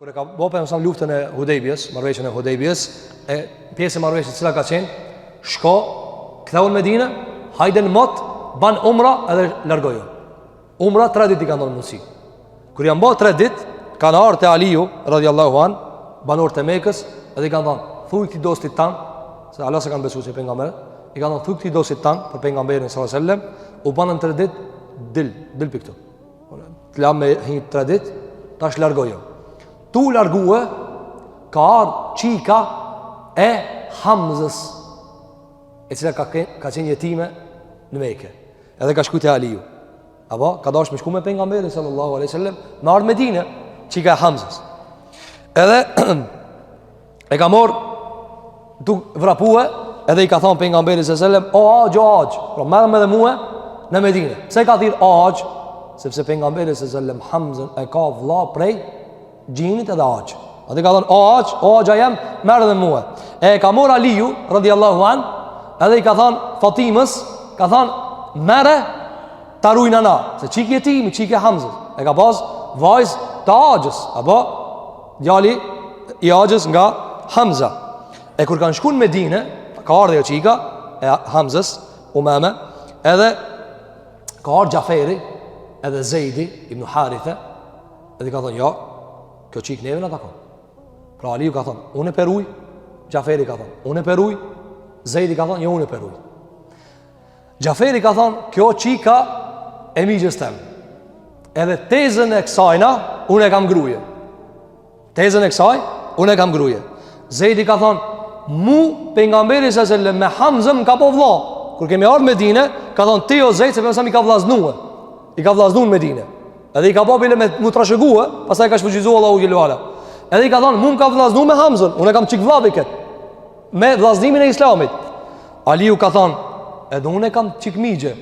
Kur e ka bëu pejgamberi luftën e Hudejbjes, marrëveshjen e Hudejbjes, e pjesë e marrëveshjes cila ka qenë, shko, ktheu në Medinë, hajde në mot, ban umra edhe largoju. Umra 3 ditë i kanë dhënë mundësi. Kur janë bërë 3 ditë, kanë ardhur te Aliu radhiyallahu an, banor të Mekës, edhe i kanë thënë, thuaj këtij dostit tan, se Allah s'e kanë besuar se pejgamberi, i kanë thënë thuaj këtij dostit tan për pejgamberin sallallahu alajhi wasallam, u banën 3 ditë, dil pikë. Të lam me 3 ditë, tash largoju. Tu largue, ka ardhë qika e Hamzës, e cila ka qenë jetime në Mekë. Edhe ka shku te Aliu. Apo, ka dash me shku me pejgamberin sallallahu alaihi wasallam, në ardhë Medinë, qika e Hamzës. Edhe e ka morë tu vrapue, edhe i ka thonë pejgamberin sallallahu alaihi wasallam, o aq, pra merrem edhe mua në Medinë. Pse ka thirr aq? Sepse pejgamberi sallallahu alaihi wasallam Hamzën e ka vlla prej gjinit edhe aq. Ati ka thonë, o aq jam, merë dhe mua. E ka mor Aliu, radhiyallahu an, edhe i ka thonë Fatimës, ka thonë, merë ta rujnë ana, se qik jetimi, qik e Hamzës. E ka pas vajz të aqës, apo djali i aqës nga Hamza. E kur kanë shku në Medinë, ka ardhe jo qika e Hamzës, Umame, edhe ka ardhe Gjaferi, edhe Zejdi, ibn Harithe, edhe i ka thonë, jo, kjo qik neve në takon. Pra Aliu ka thonë, unë e peruj, Gjaferi ka thonë, unë e peruj, Zejdi ka thonë, jo unë e peruj. Gjaferi ka thonë, kjo qika e migjës tem. Edhe tezën e kësajna, unë e kam gruje. Tezën e kësaj, unë e kam gruje. Zejdi ka thonë, mu pejgamberi sallallahu me Hamzën ka po vlla. Kur kemi ardhur në Medinë, ka thonë, ti o Zejdi, se përsa mi ka vllaznuar. I ka vllaznuar në Medinë. Edhe i ka bile me mu trashëgue, pastaj ka shpëgjizuar Allahu xhelalu ala. Edhe i ka thonë, mu më ka vllaznuar me Hamzën, unë kam çik vllavi kët. Me vllaznimin e Islamit. Aliu ka thonë, edhe unë kam çik migje,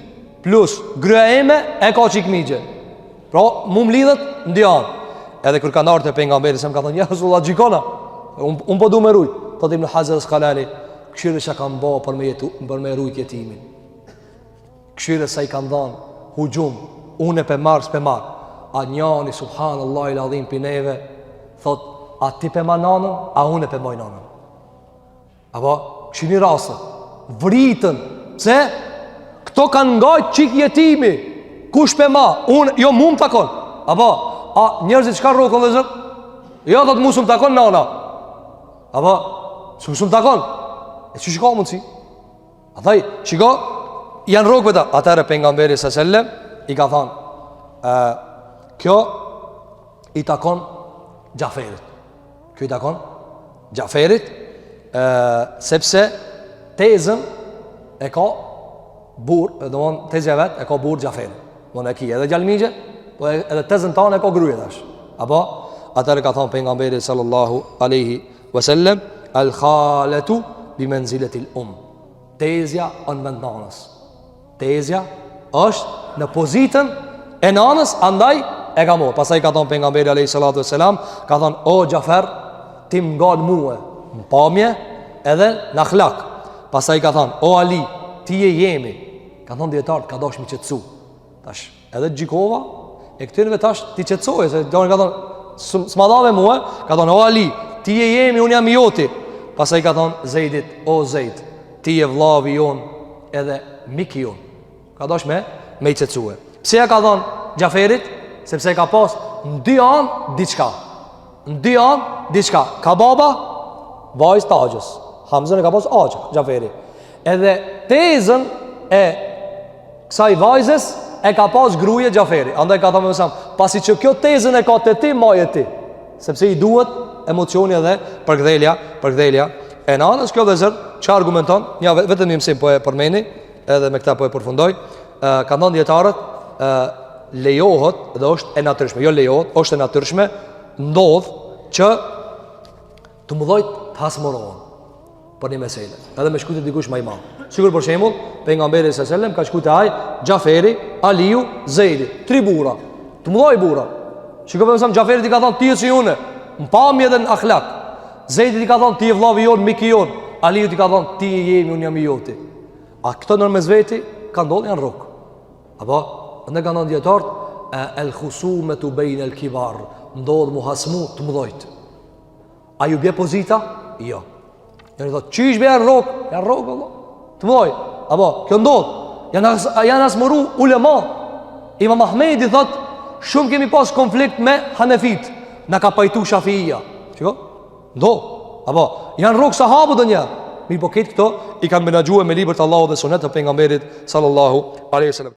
plus gruaja ime e ka çik migje. Pra, mu më lidhet ndjan. Edhe kur kanë ardhur te pejgamberi sa më ka thonë, ja Resulullah xhikona. Un po du me ruj. Thotë Ibn Hazar al-Asqalani, këshire që kanë bë për me rujt jetimin. Këshire sa i kanë dhënë hujum, unë pe marr s'pe marr. A njani, subhanallah i ladhim për neve, thot, a ti pe ma nanën, a unë pe moj nanën. Apo, kështu një rastë, vritën, pse? Këto kanë ngajt qik jetimi, kush pe ma, unë, jo mu më takon. Apo, a njerëzit qka rokon dhe zërë? Jo, thot, mu së më takon nana. Apo, së më takon. E që shiko mundësi? A thaj, shiko, janë rokve ta. Atëre pejgamberi sallallahu, i ka thonë, kjo i takon Gjaferit. Kjo i takon Gjaferit, sepse tezën e ka burë, do mon tezja vet e ka burë Gjaferit. Mon e ki edhe gjalmigje, po edhe tezën tanë e ka gruje tash. Apo atëre ka thonë pejgamberi sallallahu alaihi wasallam, al khalatu bi manzilatil Tezja on mend nanës. Tezja është në pozitën e nanës, andaj e ka morë. Pastaj ka thonë pejgamberi alayhi salatu wasalam, ka thonë, o Gjafer, ti më ngal mua në pamje edhe në akhlak. Pastaj ka thonë, o Ali, ti je jemi. Ka thonë dietar, ka dash mi qetësu. Tash, edhe gjikova e këtyrve tash ti qetësoje, se ka thonë, s'ma dave mua, ka thonë, o Ali, ti je jemi, unë jam i joti. Pastaj ka thonë Zejdit, o Zejd, ti je vllavi jon edhe miki jon. Ka dash me i qetësue. Pse ja ka thonë Gjaferit? Sepse ka pas në dy anë diçka. Në dy anë diçka. Ka baba, vajz të aqës. Hamzën e ka pas aqë, Gjaferi. Edhe tezën e kësaj vajzës e ka pas gruje Gjaferi. Andaj ka thonë me mësam, pasi që kjo tezën e ka të ti, maje ti. Sepse i duhet emocioni edhe përgdhelja e nanës. Kjo dhe zërë, që argumenton, një vetëm një mësim po e përmeni, edhe me këta po e përfundoj, ka ndonë djetarët, lejohet dhe është e natyrshme, jo lejohet, është e natyrshme, ndodh që të mëdhojt të hasmorohen për një mesele, edhe me shkujtë dikush ma i ma. Sigur për shembull, pejgamberi sallallahu alajhi wasallam ka shkujtë aj Gjaferi, Aliu, Zejdi, 3 burra, të mëdhoj burra. Shikoj për mësam, Gjaferi ti ka thonë ti e si une, në pamje dhe në akhlak. Zejdi ti ka thonë ti e vllavi jon, miki jon. Aliu ti ka thonë ti e jemi, unë jam i joti. A këto në mesveti ka ndodhur janë rrok. Apo ne kanë ndjetar el khusumetu bain el kibar, ndodh muhasmu të mëdhojt. A ju bje pozita? Jo. Njëri thot, qysh bje janë rogë? Janë rogë, Allah. Të moj, apo, kjo ndodh. Janë asmoru ulema. Imam Ahmedi thot, shumë kemi pas konflikt me Hanefit. Na ka pajtu Shafia. Qiko? Ndodh. Apo, janë rogë sahabu dhe një. Mi po ketë këto, i kanë menagjue me libër të Allahu dhe sunet të pejgamberit sallallahu alaihi wasallam.